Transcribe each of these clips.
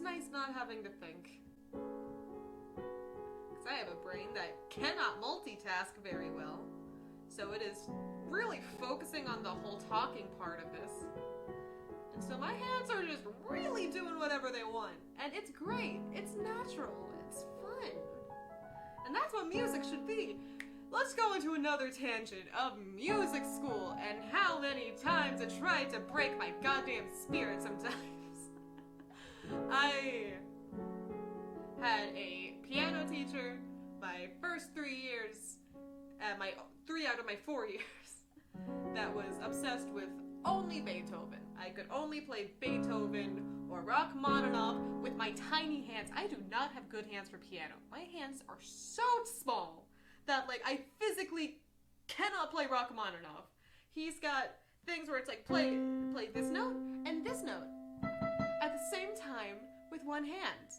nice not having to think. Because I have a brain that cannot multitask very well. So it is really focusing on the whole talking part of this. And so my hands are just really doing whatever they want. And it's great. It's natural. It's fun. And that's what music should be. Let's go into another tangent of music school and how many times it tried to break my goddamn spirit sometimes. I had a piano teacher my first 3 years, my 3 out of my 4 years, that was obsessed with only Beethoven. I could only play Beethoven or Rachmaninoff with my tiny hands. I do not have good hands for piano. My hands are so small that, like, I physically cannot play Rachmaninoff. He's got things where it's like, play this note and this note at the same time with one hand.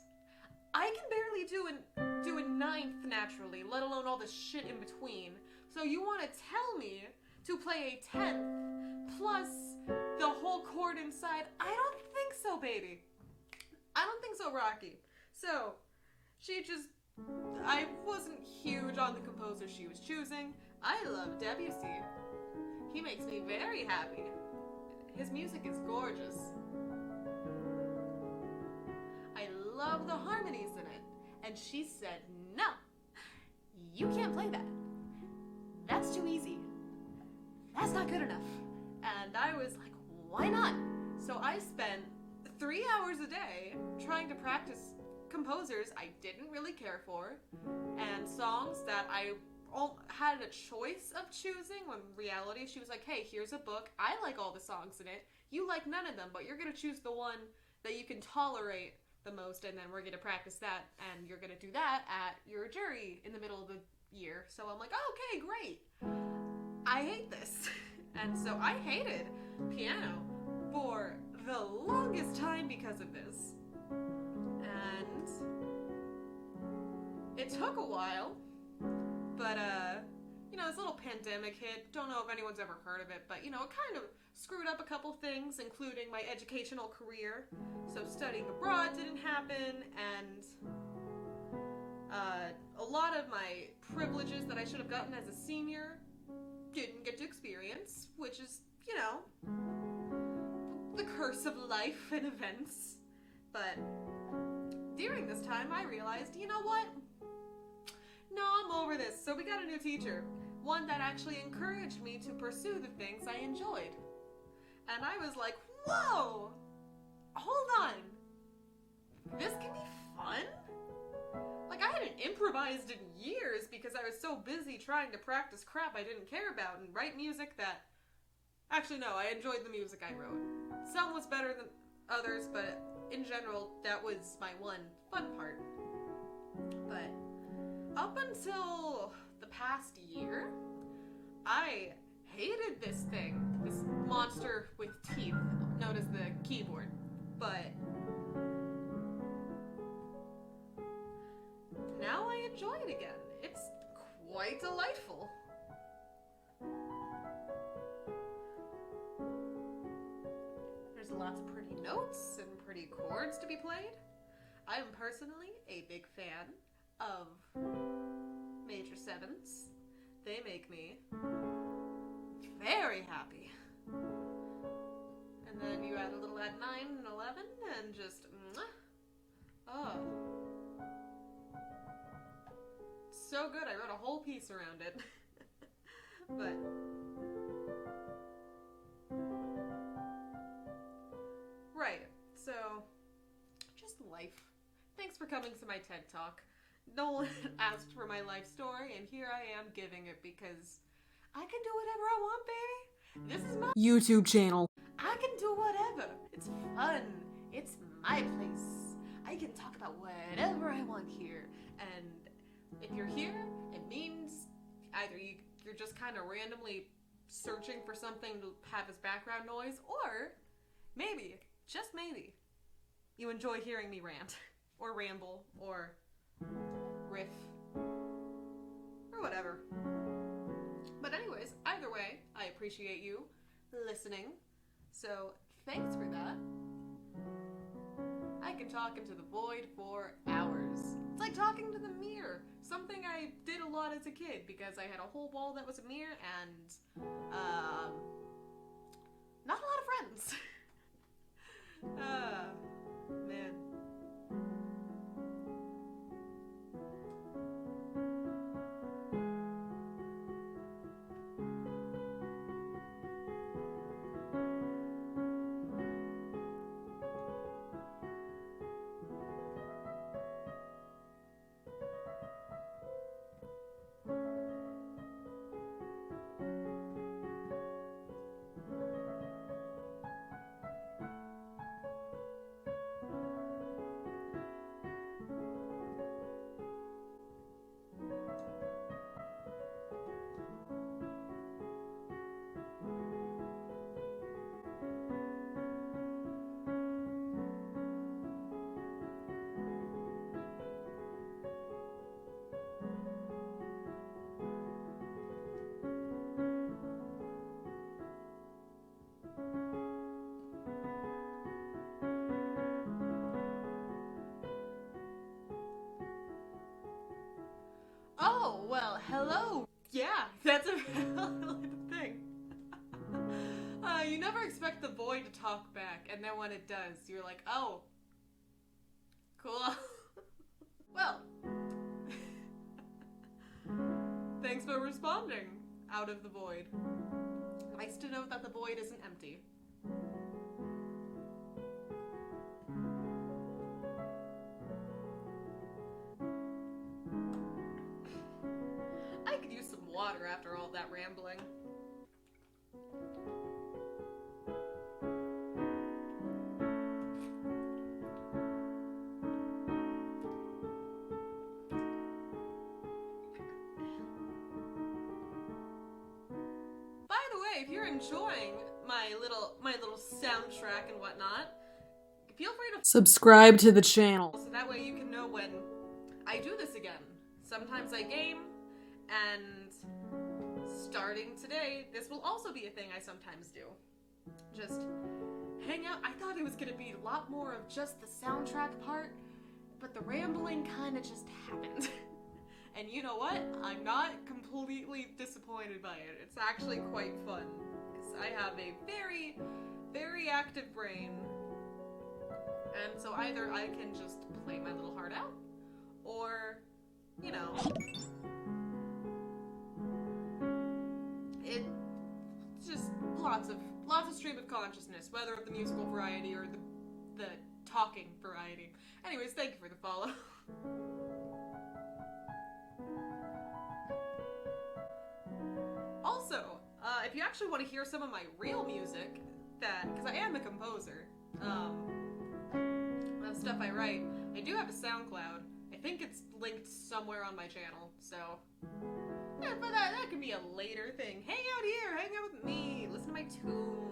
I can barely do a ninth naturally, let alone all the shit in between. So you want to tell me to play a 10th plus the whole chord inside? I don't think so, baby. I don't think so, Rocky. So I wasn't huge on the composer she was choosing. I love Debussy. He makes me very happy. His music is gorgeous. I love the harmonies in it. And she said, no, you can't play that. That's too easy. That's not good enough. And I was like, why not? So I spent 3 hours a day trying to practice composers I didn't really care for, and songs that I had a choice of choosing, when in reality she was like, hey, here's a book, I like all the songs in it, you like none of them, but you're going to choose the one that you can tolerate the most, and then we're going to practice that, and you're going to do that at your jury in the middle of the year. So I'm like, oh, okay, great. I hate this. And so I hated piano for the longest time because of this. And it took a while, but this little pandemic hit. Don't know if anyone's ever heard of it, but it kind of screwed up a couple things, including my educational career. So studying abroad didn't happen, and a lot of my privileges that I should have gotten as a senior didn't get to experience, which is, the curse of life and events. But during this time, I realized, you know what? No, I'm over this. So we got a new teacher. One that actually encouraged me to pursue the things I enjoyed. And I was like, whoa! Hold on. This can be fun? Like, I hadn't improvised in years because I was so busy trying to practice crap I didn't care about and write music that... Actually, no, I enjoyed the music I wrote. Some was better than others, but in general, that was my one fun part. But up until the past year, I hated this thing, this monster with teeth known as the keyboard. But now I enjoy it again. It's quite delightful. There's lots of pretty notes and pretty chords to be played. I am personally a big fan of major sevenths. They make me very happy. And then you add a little at 9 and 11 and just, oh. So good, I wrote a whole piece around it. But right, so just life. Thanks for coming to my TED Talk. No one asked for my life story, and here I am giving it because I can do whatever I want, baby. This is my YouTube channel. I can do whatever. It's fun. It's my place. I can talk about whatever I want here. And if you're here, it means either you're just kind of randomly searching for something to have as background noise, or maybe, just maybe, you enjoy hearing me rant, or ramble, or riff, or whatever. But anyways, either way, I appreciate you listening, so thanks for that. I can talking to the void for hours. It's like talking to the mirror. Something I did a lot as a kid because I had a whole wall that was a mirror and, not a lot of friends. Man. Oh, well, hello. Yeah, that's a valid thing. You never expect the void to talk back, and then when it does, you're like, oh, cool. Well, thanks for responding out of the void. Nice to know that the void isn't empty. I could use some water after all that rambling. By the way, if you're enjoying my little soundtrack and whatnot, feel free to subscribe to the channel so that way you can know when I do this again. Sometimes I game, and starting today, this will also be a thing I sometimes do. Just hang out. I thought it was gonna be a lot more of just the soundtrack part, but the rambling kind of just happened. And you know what? I'm not completely disappointed by it. It's actually quite fun, because I have a very, very active brain. And so either I can just play my little heart out, or, you know, it's just lots of stream of consciousness, whether of the musical variety or the talking variety. Anyways, thank you for the follow. Also, if you actually want to hear some of my real music, because I am a composer, stuff I write, I do have a SoundCloud. I think it's linked somewhere on my channel, so yeah, but that could be a later thing. Hang out here, hang out with me, listen to my tunes.